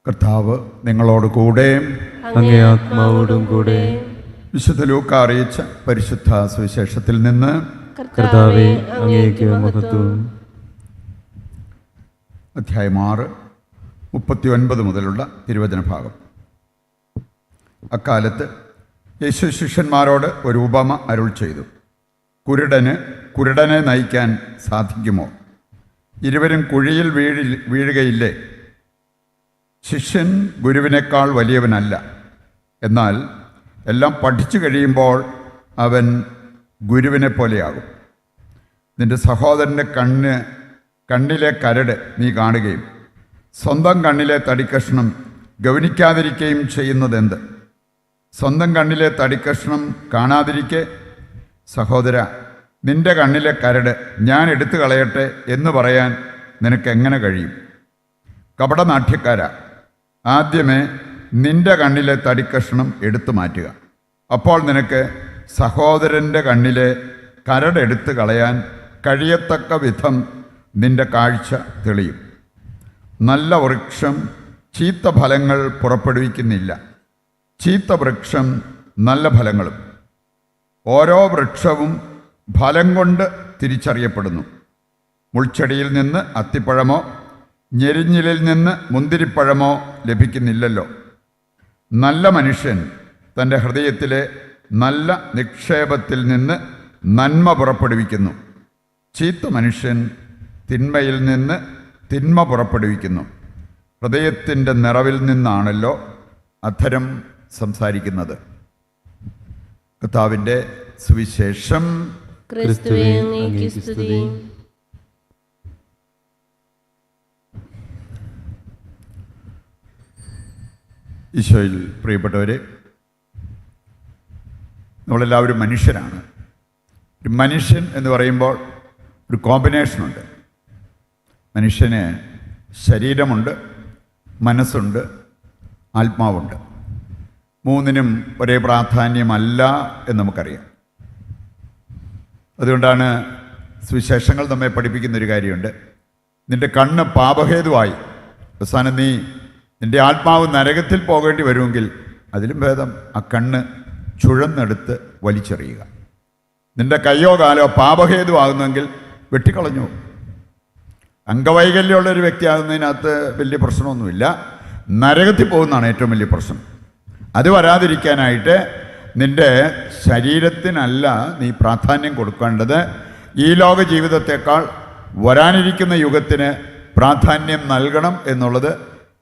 കർത്താവ് നിങ്ങളോട് കൂടെ, അങ്ങേ ആത്മാവോടും കൂടെ. വിശുദ്ധ ലൂക്ക അറിയിച്ച പരിശുദ്ധ സുവിശേഷത്തിൽ നിന്ന്. കർത്താവേ, അങ്ങേക്ക് മഹത്വം. അധ്യായം 6, 39 മുതലുള്ള തിരുവചന ഭാഗം. അക്കാലത്ത് യേശു ശിഷ്യന്മാരോട് ഒരു ഉപമ അരുൾ ചെയ്തു. കുരുടനെ നയിക്കാൻ സാധിക്കുമോ? ഇരുവരും കുഴിയിൽ വീഴുകയില്ലേ? ശിഷ്യൻ ഗുരുവിനേക്കാൾ വലിയവനല്ല. എന്നാൽ എല്ലാം പഠിച്ചു കഴിയുമ്പോൾ അവൻ ഗുരുവിനെ പോലെയാകും. നിന്റെ സഹോദരൻ്റെ കണ്ണിലെ കരട് നീ കാണുകയും സ്വന്തം കണ്ണിലെ തടിക്കഷ്ണം ഗൗനിക്കാതിരിക്കുകയും ചെയ്യുന്നതെന്ത്? സ്വന്തം കണ്ണിലെ തടിക്കഷ്ണം കാണാതിരിക്കെ, സഹോദര, നിന്റെ കണ്ണിലെ കരട് ഞാൻ എടുത്തു കളയട്ടെ എന്ന് പറയാൻ നിനക്കെങ്ങനെ കഴിയും? കപടനാട്യക്കാരാ, ആദ്യമേ നിന്റെ കണ്ണിലെ തടിക്കഷ്ണം എടുത്തു മാറ്റുക. അപ്പോൾ നിനക്ക് സഹോദരൻ്റെ കണ്ണിലെ കരടെടുത്ത് കളയാൻ കഴിയത്തക്ക വിധം നിന്റെ കാഴ്ച തെളിയും. നല്ല വൃക്ഷം ചീത്ത ഫലങ്ങൾ പുറപ്പെടുവിക്കുന്നില്ല, ചീത്ത വൃക്ഷം നല്ല ഫലങ്ങളും. ഓരോ വൃക്ഷവും ഫലം കൊണ്ട് തിരിച്ചറിയപ്പെടുന്നു. മുൾച്ചെടിയിൽ നിന്ന് അത്തിപ്പഴമോ ഞെരിഞ്ഞിലിൽ നിന്ന് മുന്തിരിപ്പഴമോ ലഭിക്കുന്നില്ലല്ലോ. നല്ല മനുഷ്യൻ തൻ്റെ ഹൃദയത്തിലെ നല്ല നിക്ഷേപത്തിൽ നിന്ന് നന്മ പുറപ്പെടുവിക്കുന്നു. ചീത്ത മനുഷ്യൻ തിന്മയിൽ നിന്ന് തിന്മ പുറപ്പെടുവിക്കുന്നു. ഹൃദയത്തിൻ്റെ നിറവിൽ നിന്നാണല്ലോ അധരം സംസാരിക്കുന്നത്. കർത്താവിൻ്റെ സുവിശേഷം. ക്രിസ്തുവേ, അങ്ങേക്ക് സ്തുതി. ഈശോയിൽ പ്രിയപ്പെട്ടവരെ, നമ്മളെല്ലാവരും മനുഷ്യരാണ്. ഒരു മനുഷ്യൻ എന്ന് പറയുമ്പോൾ ഒരു കോമ്പിനേഷനുണ്ട്. മനുഷ്യന് ശരീരമുണ്ട്, മനസ്സുണ്ട്, ആത്മാവുണ്ട്. മൂന്നിനും ഒരേ പ്രാധാന്യമല്ല എന്ന് നമുക്കറിയാം. അതുകൊണ്ടാണ് സുവിശേഷങ്ങൾ നമ്മെ പഠിപ്പിക്കുന്നൊരു കാര്യമുണ്ട്. നിൻ്റെ കണ്ണ് പാപഹേതുവായി അവസാനം നിൻ്റെ ആത്മാവ് നരകത്തിൽ പോകേണ്ടി വരുമെങ്കിൽ അതിലും ഭേദം ആ കണ്ണ് ചുഴന്നെടുത്ത് വലിച്ചെറിയുക. നിൻ്റെ കയ്യോ കാലോ പാപഹേതുവാകുന്നെങ്കിൽ വെട്ടിക്കളഞ്ഞു. അംഗവൈകല്യമുള്ളൊരു വ്യക്തിയാകുന്നതിനകത്ത് വലിയ പ്രശ്നമൊന്നുമില്ല. നരകത്തിൽ പോകുന്നതാണ് ഏറ്റവും വലിയ പ്രശ്നം. അത് വരാതിരിക്കാനായിട്ട് നിൻ്റെ ശരീരത്തിനല്ല നീ പ്രാധാന്യം കൊടുക്കേണ്ടത്. ഈ ലോക ജീവിതത്തെക്കാൾ വരാനിരിക്കുന്ന യുഗത്തിന് പ്രാധാന്യം നൽകണം എന്നുള്ളത്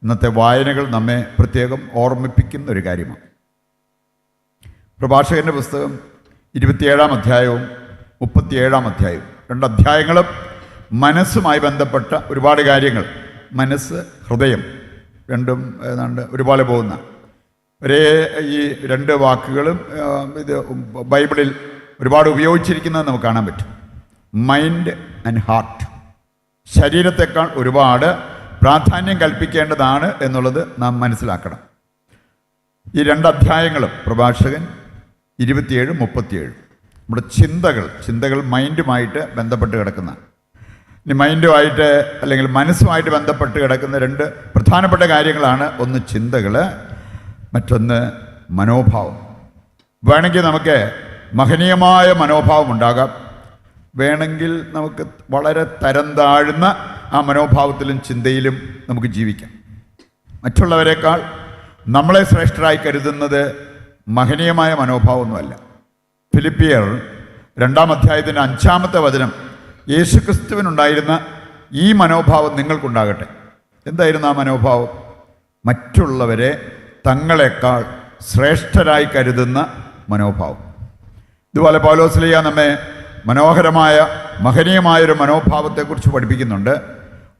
ഇന്നത്തെ വായനകൾ നമ്മെ പ്രത്യേകം ഓർമ്മിപ്പിക്കുന്ന ഒരു കാര്യമാണ്. പ്രഭാഷകൻ്റെ പുസ്തകം 27-ാം അധ്യായവും 37-ാം അധ്യായവും, 2 അധ്യായങ്ങളും മനസ്സുമായി ബന്ധപ്പെട്ട ഒരുപാട് കാര്യങ്ങൾ. മനസ്സ്, ഹൃദയം രണ്ടും ഏതാണ്ട് ഒരുപോലെ പോകുന്ന ഈ 2 വാക്കുകളും ഇത് ബൈബിളിൽ ഒരുപാട് ഉപയോഗിച്ചിരിക്കുന്നത് നമുക്ക് കാണാൻ പറ്റും. Mind and heart. ശരീരത്തെക്കാൾ ഒരുപാട് പ്രാധാന്യം കൽപ്പിക്കേണ്ടതാണ് എന്നുള്ളത് നാം മനസ്സിലാക്കണം. ഈ 2 അധ്യായങ്ങളും പ്രഭാഷകൻ 27, 37 നമ്മുടെ ചിന്തകൾ മൈൻഡുമായിട്ട് ബന്ധപ്പെട്ട് കിടക്കുന്ന, ഇനി മൈൻഡുമായിട്ട് അല്ലെങ്കിൽ മനസ്സുമായിട്ട് ബന്ധപ്പെട്ട് കിടക്കുന്ന 2 പ്രധാനപ്പെട്ട കാര്യങ്ങളാണ്. ഒന്ന് ചിന്തകൾ, മറ്റൊന്ന് മനോഭാവം. വേണമെങ്കിൽ നമുക്ക് മഹനീയമായ മനോഭാവം ഉണ്ടാകാം, വേണമെങ്കിൽ നമുക്ക് വളരെ തരം താഴ്ന്ന ആ മനോഭാവത്തിലും ചിന്തയിലും നമുക്ക് ജീവിക്കാം. മറ്റുള്ളവരെക്കാൾ നമ്മളെ ശ്രേഷ്ഠരായി കരുതുന്നത് മഹനീയമായ മനോഭാവമൊന്നുമല്ല. ഫിലിപ്പിയർ 2-ാം അധ്യായത്തിൻ്റെ 5-ാമത്തെ വചനം, യേശുക്രിസ്തുവിനുണ്ടായിരുന്ന ഈ മനോഭാവം നിങ്ങൾക്കുണ്ടാകട്ടെ. എന്തായിരുന്നു ആ മനോഭാവം? മറ്റുള്ളവരെ തങ്ങളെക്കാൾ ശ്രേഷ്ഠരായി കരുതുന്ന മനോഭാവം. ഇതുപോലെ പൗലോസ്ലീഹ നമ്മെ മനോഹരമായ മഹനീയമായൊരു മനോഭാവത്തെക്കുറിച്ച് പഠിപ്പിക്കുന്നുണ്ട്.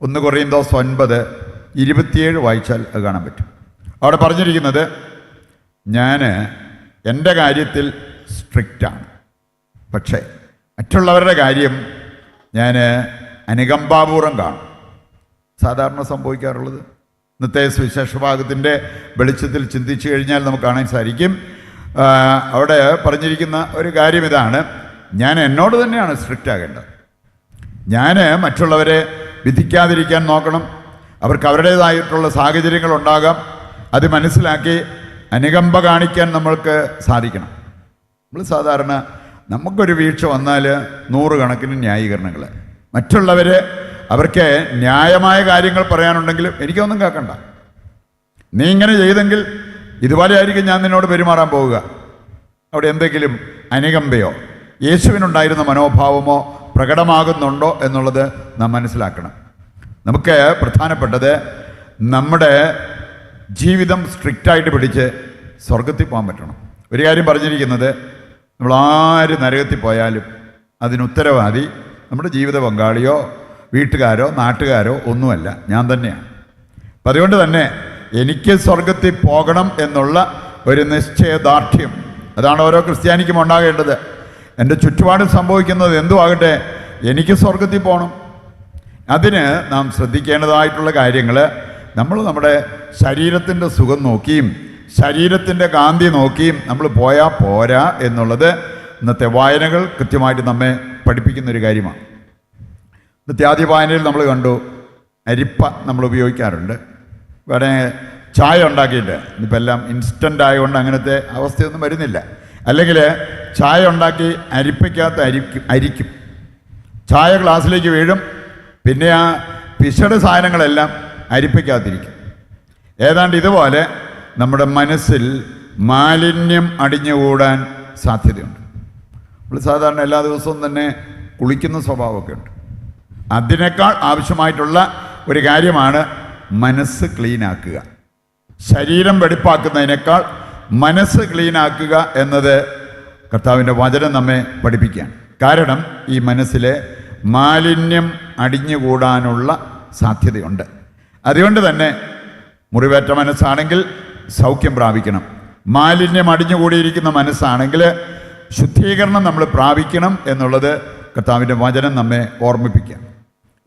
1 കൊറിന്തോസ് 9:27 വായിച്ചാൽ അത് കാണാൻ പറ്റും. അവിടെ പറഞ്ഞിരിക്കുന്നത്, ഞാൻ എൻ്റെ കാര്യത്തിൽ സ്ട്രിക്റ്റാണ്, പക്ഷേ മറ്റുള്ളവരുടെ കാര്യം ഞാൻ അനുകമ്പാപൂർവം കാണും. സാധാരണ സംഭവിക്കാറുള്ളത്. ഇന്നത്തെ സുവിശേഷ ഭാഗത്തിൻ്റെ വെളിച്ചത്തിൽ ചിന്തിച്ചു കഴിഞ്ഞാൽ നമുക്ക് കാണാൻ സാധിക്കും. അവിടെ പറഞ്ഞിരിക്കുന്ന ഒരു കാര്യം ഇതാണ്: ഞാൻ എന്നോട് തന്നെയാണ് സ്ട്രിക്റ്റ് ആകേണ്ടത്. ഞാൻ മറ്റുള്ളവരെ വിധിക്കാതിരിക്കാൻ നോക്കണം, അവർക്ക് അവരുടേതായിട്ടുള്ള സാഹചര്യങ്ങളുണ്ടാകാം. അത് മനസ്സിലാക്കി അനുകമ്പ കാണിക്കാൻ നമ്മൾക്ക് സാധിക്കണം. നമ്മൾ സാധാരണ നമുക്കൊരു വീഴ്ച വന്നാൽ 100 കണക്കിന് ന്യായീകരണങ്ങൾ, മറ്റുള്ളവർ അവർക്ക് ന്യായമായ കാര്യങ്ങൾ പറയാനുണ്ടെങ്കിലും എനിക്കൊന്നും കേൾക്കണ്ട, നീ ഇങ്ങനെ ചെയ്തെങ്കിൽ ഇതുപോലെ ആയിരിക്കും ഞാൻ നിന്നോട് പെരുമാറാൻ പോവുക. അവിടെ എന്തെങ്കിലും അനുകമ്പയോ യേശുവിനുണ്ടായിരുന്ന മനോഭാവമോ പ്രകടമാകുന്നുണ്ടോ എന്നുള്ളത് നാം മനസ്സിലാക്കണം. നമുക്ക് പ്രധാനപ്പെട്ടത് നമ്മുടെ ജീവിതം സ്ട്രിക്റ്റായിട്ട് പിടിച്ച് സ്വർഗത്തിൽ പോകാൻ പറ്റണം. ഒരു കാര്യം പറഞ്ഞിരിക്കുന്നത്, നമ്മളാര് നരകത്തിൽ പോയാലും അതിനുത്തരവാദി നമ്മുടെ ജീവിത പങ്കാളിയോ വീട്ടുകാരോ നാട്ടുകാരോ ഒന്നുമല്ല, ഞാൻ തന്നെയാണ്. അപ്പം അതുകൊണ്ട് തന്നെ എനിക്ക് സ്വർഗത്തിൽ പോകണം എന്നുള്ള ഒരു നിശ്ചയദാർഢ്യം, അതാണ് ഓരോ ക്രിസ്ത്യാനിക്കും ഉണ്ടാകേണ്ടത്. എൻ്റെ ചുറ്റുപാടും സംഭവിക്കുന്നത് എന്തുമാകട്ടെ, എനിക്ക് സ്വർഗത്തിൽ പോകണം. അതിന് നാം ശ്രദ്ധിക്കേണ്ടതായിട്ടുള്ള കാര്യങ്ങൾ, നമ്മൾ നമ്മുടെ ശരീരത്തിൻ്റെ സുഖം നോക്കിയും ശരീരത്തിൻ്റെ കാന്തി നോക്കിയും നമ്മൾ പോയാൽ പോരാ എന്നുള്ളത് ഇന്നത്തെ വായനകൾ കൃത്യമായിട്ട് നമ്മെ പഠിപ്പിക്കുന്നൊരു കാര്യമാണ്. ഇന്നത്തെ ആദ്യ വായനയിൽ നമ്മൾ കണ്ടു, അരിപ്പ നമ്മൾ ഉപയോഗിക്കാറുണ്ട്. വേറെ ചായ ഉണ്ടാക്കിയിട്ട്, ഇന്നിപ്പോൾ എല്ലാം ഇൻസ്റ്റൻ്റ് ആയതുകൊണ്ട് അങ്ങനത്തെ അവസ്ഥയൊന്നും വരുന്നില്ല. അല്ലെങ്കിൽ ചായ ഉണ്ടാക്കി അരിപ്പയ്ക്കകത്ത് അരിക്കും, ചായ ഗ്ലാസ്സിലേക്ക് വീഴും, പിന്നെ ആ പിശട് സാധനങ്ങളെല്ലാം അരിപ്പയ്ക്കകത്തിരിക്കും. ഏതാണ്ട് ഇതുപോലെ നമ്മുടെ മനസ്സിൽ മാലിന്യം അടിഞ്ഞുകൂടാൻ സാധ്യതയുണ്ട്. നമ്മൾ സാധാരണ എല്ലാ ദിവസവും തന്നെ കുളിക്കുന്ന സ്വഭാവമൊക്കെ ഉണ്ട്. അതിനേക്കാൾ ആവശ്യമായിട്ടുള്ള ഒരു കാര്യമാണ് മനസ്സ് ക്ലീനാക്കുക. ശരീരം വെടിപ്പാക്കുന്നതിനേക്കാൾ മനസ്സ് ക്ലീനാക്കുക എന്നത് കർത്താവിൻ്റെ വചനം നമ്മെ പഠിപ്പിക്കുകയാണ്. കാരണം ഈ മനസ്സിലെ മാലിന്യം അടിഞ്ഞുകൂടാനുള്ള സാധ്യതയുണ്ട്. അതുകൊണ്ട് തന്നെ മുറിവേറ്റ മനസ്സാണെങ്കിൽ സൗഖ്യം പ്രാപിക്കണം, മാലിന്യം അടിഞ്ഞുകൂടിയിരിക്കുന്ന മനസ്സാണെങ്കിൽ ശുദ്ധീകരണം നമ്മൾ പ്രാപിക്കണം എന്നുള്ളത് കർത്താവിൻ്റെ വചനം നമ്മെ ഓർമ്മിപ്പിക്കുക.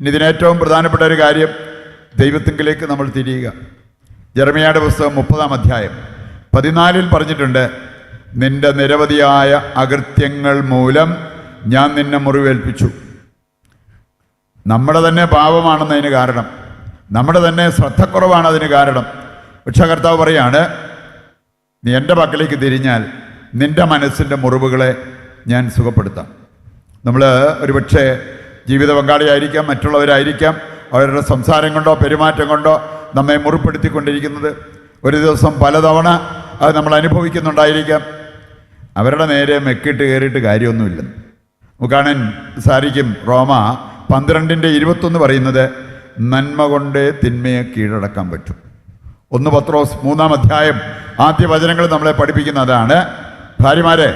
ഇനി ഇതിനേറ്റവും പ്രധാനപ്പെട്ട ഒരു കാര്യം, ദൈവത്തിങ്കിലേക്ക് നമ്മൾ തിരിയുക. ജെറമ്യായുടെ പുസ്തകം 30-ാം അധ്യായം 14 പറഞ്ഞിട്ടുണ്ട്, നിന്റെ നിരവധിയായ അകൃത്യങ്ങൾ മൂലം ഞാൻ നിന്നെ മുറിവേൽപ്പിച്ചു. നമ്മുടെ തന്നെ പാപമാണെന്നതിന് കാരണം, നമ്മുടെ തന്നെ ശ്രദ്ധക്കുറവാണ് അതിന് കാരണം. പക്ഷേ കർത്താവ് പറയാണ്, നീ എൻ്റെ പക്കലേക്ക് തിരിഞ്ഞാൽ നിൻ്റെ മനസ്സിൻ്റെ മുറിവുകളെ ഞാൻ സുഖപ്പെടുത്താം. നമ്മൾ ഒരുപക്ഷെ ജീവിത പങ്കാളിയായിരിക്കാം, മറ്റുള്ളവരായിരിക്കാം, അവരുടെ സംസാരം കൊണ്ടോ പെരുമാറ്റം കൊണ്ടോ നമ്മെ മുറിപ്പെടുത്തിക്കൊണ്ടിരിക്കുന്നത്. ഒരു ദിവസം പലതവണ അത് നമ്മൾ അനുഭവിക്കുന്നുണ്ടായിരിക്കാം. അവരുടെ നേരെ മെക്കിട്ട് കയറിയിട്ട് കാര്യമൊന്നുമില്ല. നമുക്ക് കാണാൻ സാധിക്കും, റോമ 12:21 പറയുന്നത്, നന്മ കൊണ്ടേ തിന്മയെ കീഴടക്കാൻ പറ്റും. 1 പത്രോസ് 3-ാം അധ്യായം ആദ്യ വചനങ്ങൾ നമ്മളെ പഠിപ്പിക്കുന്നതാണ്, ഭാര്യമാരെ,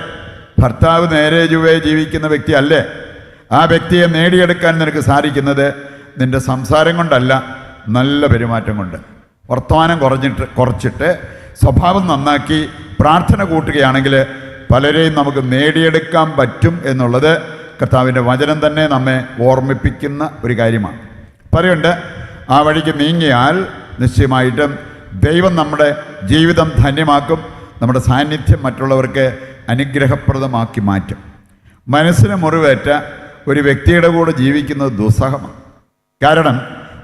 ഭർത്താവ് നേരെ ചൊവ്വേ ജീവിക്കുന്ന വ്യക്തി അല്ലേ, ആ വ്യക്തിയെ നേടിയെടുക്കാൻ നിനക്ക് സാധിക്കുന്നത് നിൻ്റെ സംസാരം കൊണ്ടല്ല, നല്ല പെരുമാറ്റം കൊണ്ട്. വർത്തമാനം കുറച്ചിട്ട് സ്വഭാവം നന്നാക്കി പ്രാർത്ഥന കൂട്ടുകയാണെങ്കിൽ പലരെയും നമുക്ക് നേടിയെടുക്കാൻ പറ്റും എന്നുള്ളത് കർത്താവിൻ്റെ വചനം തന്നെ നമ്മെ ഓർമ്മിപ്പിക്കുന്ന ഒരു കാര്യമാണ്. പറയുണ്ട്, ആ വഴിക്ക് നീങ്ങിയാൽ നിശ്ചയമായിട്ടും ദൈവം നമ്മുടെ ജീവിതം ധന്യമാക്കും, നമ്മുടെ സാന്നിധ്യം മറ്റുള്ളവർക്ക് അനുഗ്രഹപ്രദമാക്കി മാറ്റും. മനസ്സിന് മുറിവേറ്റ ഒരു വ്യക്തിയുടെ കൂടെ ജീവിക്കുന്നത് ദുസ്സഹമാണ്. കാരണം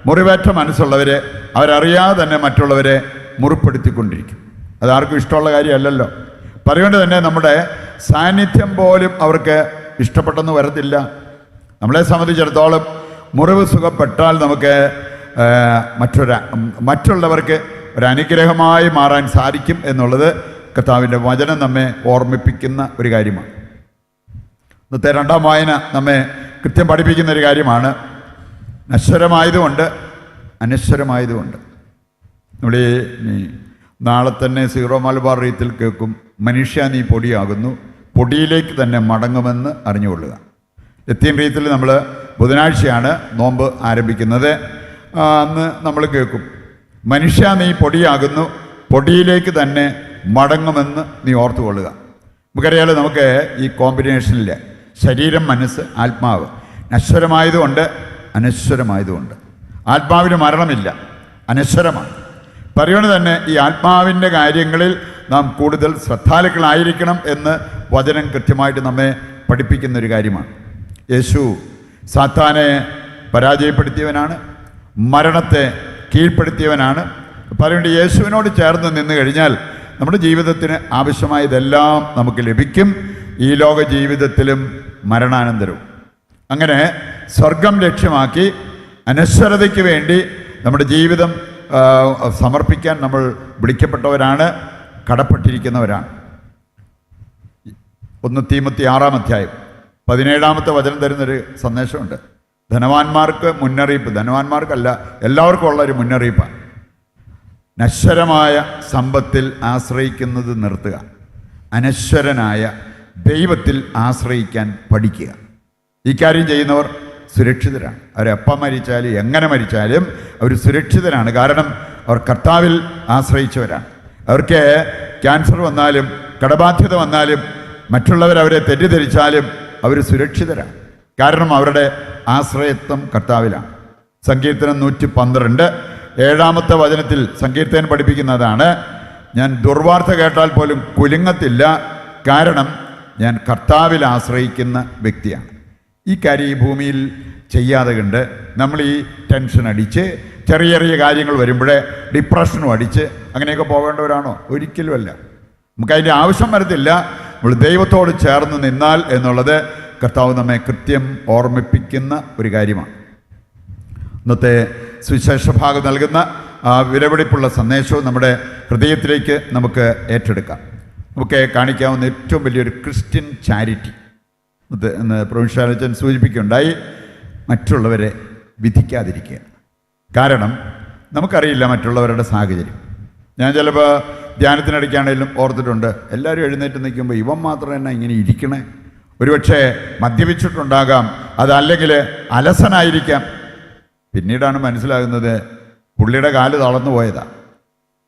മുറിവേറ്റ മനസ്സുള്ളവർ അവരറിയാതെ തന്നെ മറ്റുള്ളവരെ മുറിപ്പെടുത്തിക്കൊണ്ടിരിക്കും. അതാർക്കും ഇഷ്ടമുള്ള കാര്യമല്ലല്ലോ. അതുകൊണ്ട് തന്നെ നമ്മുടെ സാന്നിധ്യം പോലും അവർക്ക് ഇഷ്ടപ്പെട്ടെന്ന് വരത്തില്ല. നമ്മളെ സംബന്ധിച്ചിടത്തോളം മുറിവ് സുഖപ്പെട്ടാൽ നമുക്ക് മറ്റുള്ളവർക്ക് ഒരു അനുഗ്രഹമായി മാറാൻ സാധിക്കും എന്നുള്ളത് കർത്താവിൻ്റെ വചനം നമ്മെ ഓർമ്മിപ്പിക്കുന്ന ഒരു കാര്യമാണ്. ഇന്നത്തെ 2-ാം വായന നമ്മെ കൃത്യം പഠിപ്പിക്കുന്ന ഒരു കാര്യമാണ്, നശ്വരമായതുകൊണ്ട് അനശ്വരമായതുകൊണ്ട്. നമ്മൾ നാളെ തന്നെ സീറോ മലബാർ റീത്തിൽ കേൾക്കും, മനുഷ്യ നീ പൊടിയാകുന്നു, പൊടിയിലേക്ക് തന്നെ മടങ്ങുമെന്ന് അറിഞ്ഞുകൊള്ളുക. ലത്തീൻ റീത്തിൽ നമ്മൾ ബുധനാഴ്ചയാണ് നോമ്പ് ആരംഭിക്കുന്നത്. അന്ന് നമ്മൾ കേൾക്കും, മനുഷ്യ നീ പൊടിയാകുന്നു, പൊടിയിലേക്ക് തന്നെ മടങ്ങുമെന്ന് നീ ഓർത്തുകൊള്ളുക. നമുക്കറിയാലോ, നമുക്ക് ഈ കോമ്പിനേഷനിൽ ശരീരം, മനസ്സ്, ആത്മാവ് നശ്വരമായതുകൊണ്ട് അനശ്വരമായതുകൊണ്ട്. ആത്മാവിന് മരണമില്ല, അനശ്വരമാണ്. പറയുന്നത് തന്നെ ഈ ആത്മാവിൻ്റെ കാര്യങ്ങളിൽ നാം കൂടുതൽ ശ്രദ്ധാലുക്കളായിരിക്കണം എന്ന് വചനം കൃത്യമായിട്ട് നമ്മെ പഠിപ്പിക്കുന്നൊരു കാര്യമാണ്. യേശു സാത്താനെ പരാജയപ്പെടുത്തിയവനാണ്, മരണത്തെ കീഴ്പ്പെടുത്തിയവനാണ്. അപ്പോൾ അതുകൊണ്ട് യേശുവിനോട് ചേർന്ന് നിന്ന് കഴിഞ്ഞാൽ നമ്മുടെ ജീവിതത്തിന് ആവശ്യമായതെല്ലാം നമുക്ക് ലഭിക്കും, ഈ ലോക ജീവിതത്തിലും മരണാനന്തരവും. അങ്ങനെ സ്വർഗം ലക്ഷ്യമാക്കി അനശ്വരതയ്ക്ക് വേണ്ടി നമ്മുടെ ജീവിതം സമർപ്പിക്കാൻ നമ്മൾ വിളിക്കപ്പെട്ടവരാണ്, കടപ്പെട്ടിരിക്കുന്നവരാണ്. 1 തീമോത്തി 6-ാം അധ്യായം 17-ാമത്തെ വചനം തരുന്നൊരു സന്ദേശമുണ്ട്. ധനവാന്മാർക്ക് മുന്നറിയിപ്പ്, ധനവാന്മാർക്കല്ല എല്ലാവർക്കും ഉള്ളൊരു മുന്നറിയിപ്പാണ്. നശ്വരമായ സമ്പത്തിൽ ആശ്രയിക്കുന്നത് നിർത്തുക, അനശ്വരനായ ദൈവത്തിൽ ആശ്രയിക്കാൻ പഠിക്കുക. ഈ കാര്യം ചെയ്യുന്നവർ സുരക്ഷിതരാണ്. അവരെപ്പം മരിച്ചാലും എങ്ങനെ മരിച്ചാലും അവർ സുരക്ഷിതരാണ്. കാരണം അവർ കർത്താവിൽ ആശ്രയിച്ചവരാണ്. അവർക്ക് ക്യാൻസർ വന്നാലും കടബാധ്യത വന്നാലും മറ്റുള്ളവരവരെ തെറ്റിദ്ധരിച്ചാലും അവർ സുരക്ഷിതരാണ്. കാരണം അവരുടെ ആശ്രയത്വം കർത്താവിലാണ്. സങ്കീർത്തനം 112 7-ാമത്തെ വചനത്തിൽ സങ്കീർത്തകൻ പഠിപ്പിക്കുന്നതാണ്, ഞാൻ ദുർവാർത്ത കേട്ടാൽ പോലും കുലുങ്ങത്തില്ല, കാരണം ഞാൻ കർത്താവിൽ ആശ്രയിക്കുന്ന വ്യക്തിയാണ്. ഈ കാര്യം ഈ ഭൂമിയിൽ ചെയ്യാതെ കണ്ട് നമ്മൾ ഈ ടെൻഷൻ അടിച്ച് ചെറിയ ചെറിയ കാര്യങ്ങൾ വരുമ്പോഴേ ഡിപ്രഷനും അടിച്ച് അങ്ങനെയൊക്കെ പോകേണ്ടവരാണോ? ഒരിക്കലുമല്ല. നമുക്കതിൻ്റെ ആവശ്യം വരത്തില്ല. നമ്മൾ ദൈവത്തോട് ചേർന്ന് നിന്നാൽ എന്നുള്ളത് കർത്താവ് നമ്മെ കൃത്യം ഓർമ്മിപ്പിക്കുന്ന ഒരു കാര്യമാണ്. ഇന്നത്തെ സുവിശേഷ ഭാഗം നൽകുന്ന ആ വിലപിടിപ്പുള്ള സന്ദേശവും നമ്മുടെ ഹൃദയത്തിലേക്ക് നമുക്ക് ഏറ്റെടുക്കാം. നമുക്ക് കാണിക്കാവുന്ന ഏറ്റവും വലിയൊരു ക്രിസ്ത്യൻ ചാരിറ്റി എന്ന് പ്രൊവിൻഷ്യാലച്ചൻ സൂചിപ്പിക്കുകയുണ്ടായി, മറ്റുള്ളവരെ വിധിക്കാതിരിക്കുക. കാരണം നമുക്കറിയില്ല മറ്റുള്ളവരുടെ സാഹചര്യം. ഞാൻ ചിലപ്പോൾ ധ്യാനത്തിനിടയ്ക്കാണെങ്കിലും ഓർത്തിട്ടുണ്ട്, എല്ലാവരും എഴുന്നേറ്റ് നിൽക്കുമ്പോൾ ഇവൻ മാത്രം തന്നെ ഇങ്ങനെ ഇരിക്കണേ. ഒരുപക്ഷെ മദ്യപിച്ചിട്ടുണ്ടാകാം, അതല്ലെങ്കിൽ അലസനായിരിക്കാം. പിന്നീടാണ് മനസ്സിലാകുന്നത് പുള്ളിയുടെ കാല് തളർന്നു പോയതാണ്.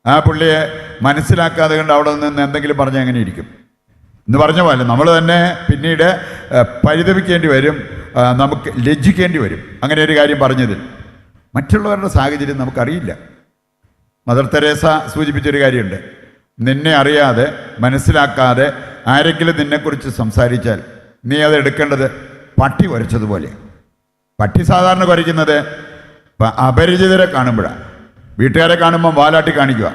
ആ പുള്ളിയെ മനസ്സിലാക്കാതെ കണ്ട് അവിടെ നിന്ന് എന്തെങ്കിലും പറഞ്ഞാൽ എങ്ങനെ ഇരിക്കും എന്ന് പറഞ്ഞ പോലെ നമ്മൾ തന്നെ പിന്നീട് പരിതപിക്കേണ്ടി വരും, നമുക്ക് ലജ്ജിക്കേണ്ടി വരും അങ്ങനെ ഒരു കാര്യം പറഞ്ഞതിൽ. മറ്റുള്ളവരുടെ സാഹചര്യം നമുക്കറിയില്ല. മദർ തെരേസ സൂചിപ്പിച്ചൊരു കാര്യമുണ്ട്, നിന്നെ അറിയാതെ മനസ്സിലാക്കാതെ ആരെങ്കിലും നിന്നെക്കുറിച്ച് സംസാരിച്ചാൽ നീ അത് എടുക്കേണ്ടത് പട്ടി കുരച്ചതുപോലെ. പട്ടി സാധാരണ കുരയ്ക്കുന്നത് അപരിചിതരെ കാണുമ്പോഴാണ്, വീട്ടുകാരെ കാണുമ്പോൾ വാലാട്ടി കാണിക്കുക.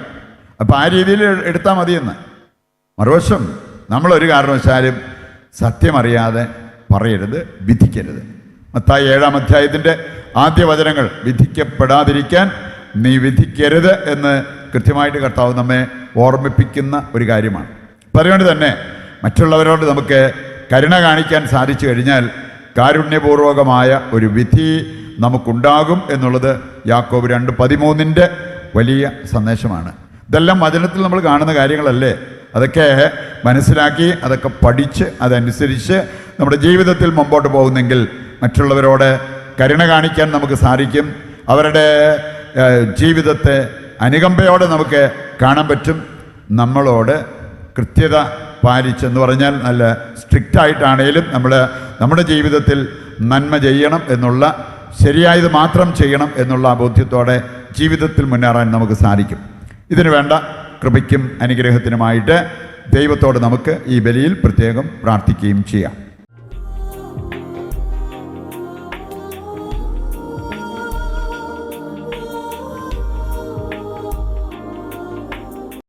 അപ്പം ആ രീതിയിൽ എടുത്താൽ മതിയെന്ന്. മറുവശം നമ്മളൊരു കാരണവശാലും സത്യമറിയാതെ പറയരുത്, വിധിക്കരുത്. മത്തായി 7-ാം അധ്യായത്തിൻ്റെ ആദ്യ വചനങ്ങൾ, വിധിക്കപ്പെടാതിരിക്കാൻ നീ വിധിക്കരുത് എന്ന് കൃത്യമായിട്ട് കർത്താവ് നമ്മെ ഓർമ്മിപ്പിക്കുന്ന ഒരു കാര്യമാണ്. അപ്പം അതുകൊണ്ട് തന്നെ മറ്റുള്ളവരോട് നമുക്ക് കരുണ കാണിക്കാൻ സാധിച്ചു കഴിഞ്ഞാൽ കാരുണ്യപൂർവകമായ ഒരു വിധി നമുക്കുണ്ടാകും എന്നുള്ളത് യാക്കോബ് 2:13 വലിയ സന്ദേശമാണ്. ഇതെല്ലാം വചനത്തിൽ നമ്മൾ കാണുന്ന കാര്യങ്ങളല്ലേ. അതൊക്കെ മനസ്സിലാക്കി അതൊക്കെ പഠിച്ച് അതനുസരിച്ച് നമ്മുടെ ജീവിതത്തിൽ മുമ്പോട്ട് പോകുന്നെങ്കിൽ മറ്റുള്ളവരോട് കരുണ കാണിക്കാൻ നമുക്ക് സാധിക്കും. അവരുടെ ജീവിതത്തെ അനുകമ്പയോടെ നമുക്ക് കാണാൻ പറ്റും. നമ്മളോട് കൃത്യത പാലിച്ചെന്ന് പറഞ്ഞാൽ നല്ല സ്ട്രിക്റ്റായിട്ടാണേലും നമ്മൾ നമ്മുടെ ജീവിതത്തിൽ നന്മ ചെയ്യണം എന്നുള്ള, ശരിയായത് മാത്രം ചെയ്യണം എന്നുള്ള ബോധ്യത്തോടെ ജീവിതത്തിൽ മുന്നേറാൻ നമുക്ക് സാധിക്കും. ഇതിനു വേണ്ട കൃപയ്ക്കും അനുഗ്രഹത്തിനുമായിട്ട് ദൈവത്തോട് നമുക്ക് ഈ ബലിയിൽ പ്രത്യേകം പ്രാർത്ഥിക്കുകയും ചെയ്യാം.